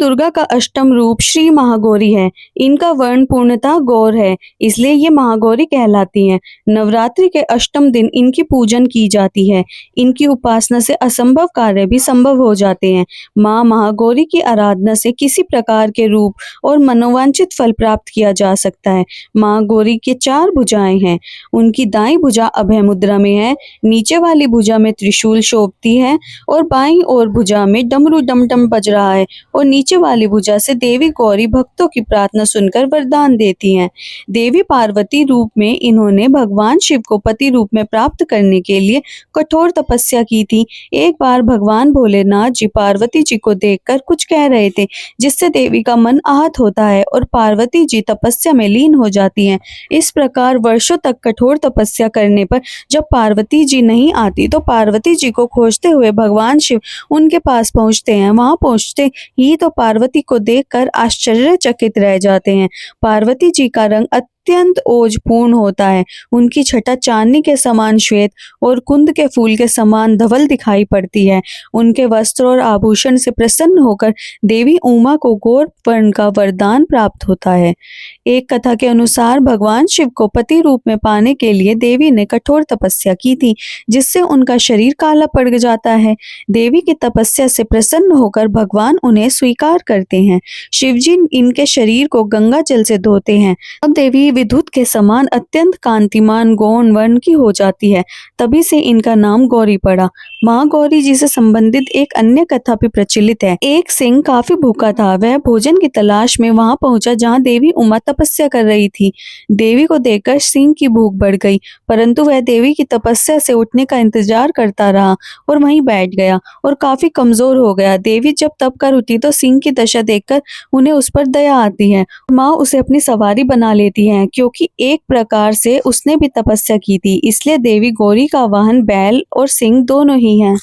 दुर्गा का अष्टम रूप श्री महागौरी है। इनका वर्ण पूर्णतः गौर है, इसलिए ये महागौरी कहलाती हैं। नवरात्रि के अष्टम दिन इनकी पूजन की जाती है। इनकी उपासना से असंभव कार्य भी संभव हो जाते हैं। माँ महागौरी की आराधना से किसी प्रकार के रूप और मनोवांछित फल प्राप्त किया जा सकता है। महागौरी के 4 भुजाएं हैं। उनकी दाईं भुजा अभय मुद्रा में है, नीचे वाली भुजा में त्रिशूल शोभती है और बाईं ओर भुजा में डमरू डमडम बज रहा है और नीचे वाली भुजा से देवी गौरी भक्तों की प्रार्थना सुनकर वरदान देती हैं। देवी पार्वती रूप में इन्होंने भगवान शिव को पति रूप में प्राप्त करने के लिए कठोर तपस्या की थी। एक बार भगवान भोलेनाथ जी पार्वती जी को देखकर कुछ कह रहे थे, जिससे देवी का मन आहत होता है और पार्वती जी तपस्या में लीन हो जाती हैं। इस प्रकार वर्षों तक कठोर तपस्या करने पर जब पार्वती जी नहीं आती तो पार्वती जी को खोजते हुए भगवान शिव उनके पास पहुंचते हैं। वहां पहुंचते ही तो पार्वती को देखकर आश्चर्यचकित रह जाते हैं। पार्वती जी का रंग अत्यंत ओजपूर्ण होता है। उनकी छटा चांदी के समान श्वेत और कुंद के फूल के समान धवल दिखाई पड़ती है। उनके वस्त्र और आभूषण से प्रसन्न होकर देवी उमा को गौर वर्ण का वरदान प्राप्त होता है। एक कथा के अनुसार भगवान शिव को पति रूप में पाने के लिए देवी ने कठोर तपस्या की थी, जिससे उनका शरीर काला पड़ जाता है। देवी की तपस्या से प्रसन्न होकर भगवान उन्हें स्वीकार करते हैं। शिवजी इनके शरीर को गंगा जल से धोते हैं। अब देवी विद्युत के समान अत्यंत कांतिमान गौण वर्ण की हो जाती है। तभी से इनका नाम गौरी पड़ा। माँ गौरी जी से संबंधित एक अन्य कथा भी प्रचलित है। एक सिंह काफी भूखा था। वह भोजन की तलाश में वहां पहुंचा जहां देवी उमा तपस्या कर रही थी। देवी को देखकर सिंह की भूख बढ़ गई, परंतु वह देवी की तपस्या से उठने का इंतजार करता रहा और वहीं बैठ गया और काफी कमजोर हो गया। देवी जब तप कर उठी तो सिंह की दशा देखकर उन्हें उस पर दया आती है। माँ उसे अपनी सवारी बना लेती है, क्योंकि एक प्रकार से उसने भी तपस्या की थी। इसलिए देवी गौरी का वाहन बैल और सिंह दोनों ही हैं।